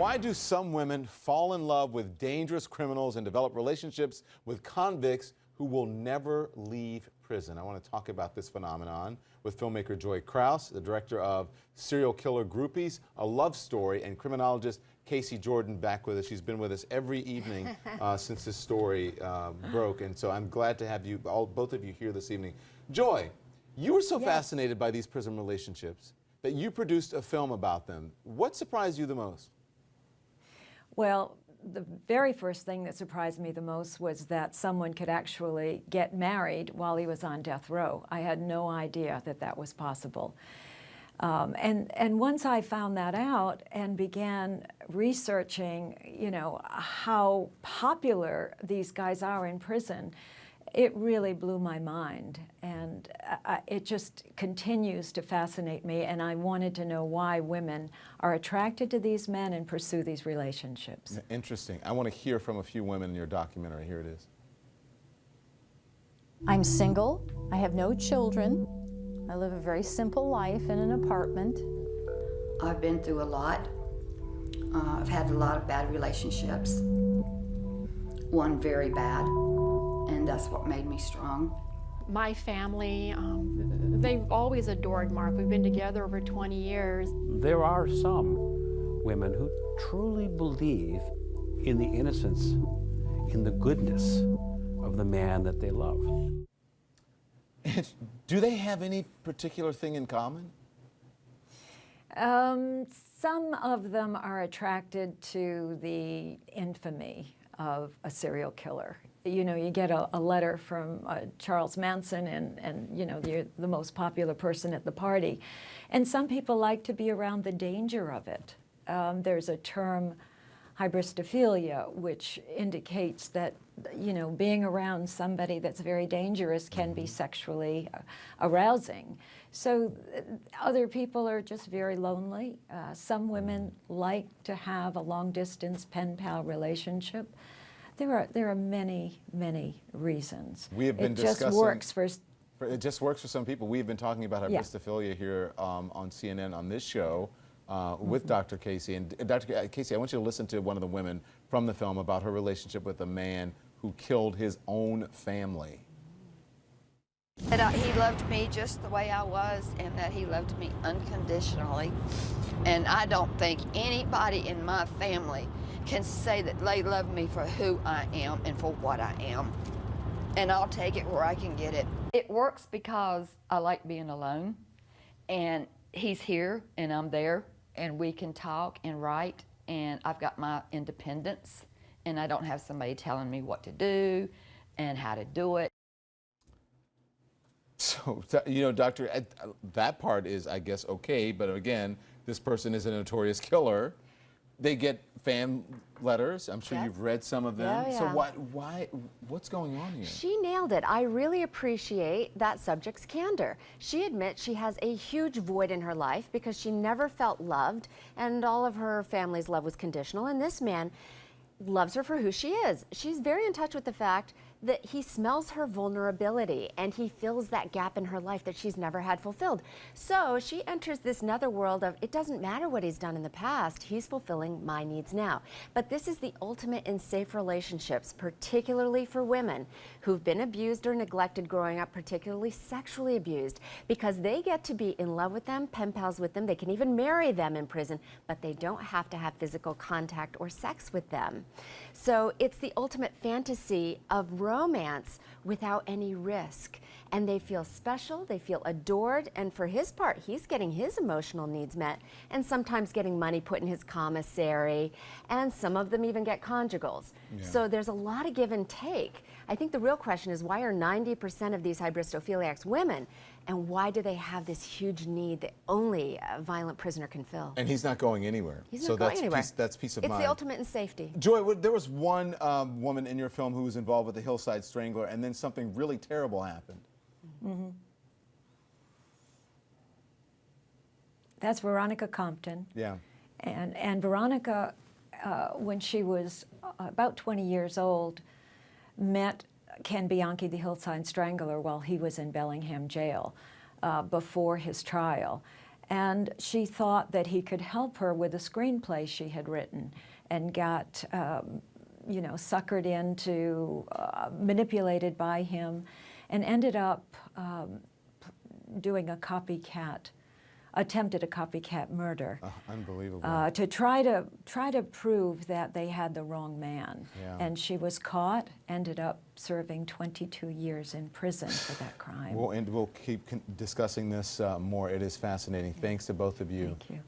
Why do some women fall in love with dangerous criminals and develop relationships with convicts who will never leave prison? I want to talk about this phenomenon with filmmaker Joy Kraus, the director of Serial Killer Groupies, A Love Story, and criminologist Casey Jordan back with us. She's been with us every evening since this story broke, and so I'm glad to have you, both of you, here this evening. Joy, you were so fascinated by these prison relationships that you produced a film about them. What surprised you the most? Well, the very first thing that surprised me the most was that someone could actually get married while he was on death row. I had no idea that that was possible. And once I found that out and began researching, you know, how popular these guys are in prison, it really blew my mind, and it just continues to fascinate me, and I wanted to know why women are attracted to these men and pursue these relationships. Interesting. I want to hear from a few women in your documentary. Here it is. I'm single. I have no children. I live a very simple life in an apartment. I've been through a lot. I've had a lot of bad relationships. One very bad. And that's what made me strong. My family, they've always adored Mark. We've been together over 20 years. There are some women who truly believe in the innocence, in the goodness of the man that they love. Do they have any particular thing in common? Some of them are attracted to the infamy of a serial killer. You know, you get a letter from Charles Manson and you know, you're the most popular person at the party. And some people like to be around the danger of it. There's a term, hybristophilia, which indicates that, you know, being around somebody that's very dangerous can be sexually arousing. So other people are just very lonely. Some women like to have a long-distance pen-pal relationship. There are many, many reasons. We have been discussing. It just works for some people. We've been talking about hybristophilia here on CNN on this show with Dr. Casey. And Dr. Casey, I want you to listen to one of the women from the film about her relationship with a man who killed his own family. That he loved me just the way I was, and that he loved me unconditionally. And I don't think anybody in my family can say that they love me for who I am and for what I am. And I'll take it where I can get it. It works because I like being alone, and he's here and I'm there, and we can talk and write, and I've got my independence, and I don't have somebody telling me what to do and how to do it. So, you know, Doctor, that part is, I guess, okay, but again, this person is a notorious killer. They get fan letters. I'm sure you've read some of them. Yeah. So what's going on here? She nailed it. I really appreciate that subject's candor. She admits she has a huge void in her life because she never felt loved, and all of her family's love was conditional, and this man loves her for who she is. She's very in touch with the fact that he smells her vulnerability and he fills that gap in her life that she's never had fulfilled. So she enters this netherworld of, it doesn't matter what he's done in the past, he's fulfilling my needs now. But this is the ultimate in safe relationships, particularly for women who've been abused or neglected growing up, particularly sexually abused, because they get to be in love with them, pen pals with them, they can even marry them in prison, but they don't have to have physical contact or sex with them. So it's the ultimate fantasy of romance without any risk. And they feel special, they feel adored, and for his part, he's getting his emotional needs met, and sometimes getting money put in his commissary, and some of them even get conjugals. So there's a lot of give and take. I think the real question is, why are 90% of these hybristophiliacs women, and why do they have this huge need that only a violent prisoner can fill? And he's not going anywhere. He's not going anywhere. That's peace of mind. It's the ultimate in safety. Joy, there was one woman in your film who was involved with the Hillside Strangler, and then something really terrible happened. That's Veronica Compton. Yeah. And Veronica, when she was about 20 years old, met Ken Bianchi, the Hillside Strangler, while he was in Bellingham jail before his trial. And she thought that he could help her with a screenplay she had written, and got, you know, suckered into, manipulated by him, and ended up doing attempted a copycat murder. Unbelievable. To try to prove that they had the wrong man. Yeah. And she was caught, ended up serving 22 years in prison for that crime. We'll keep discussing this more. It is fascinating. Thanks to both of you. Thank you.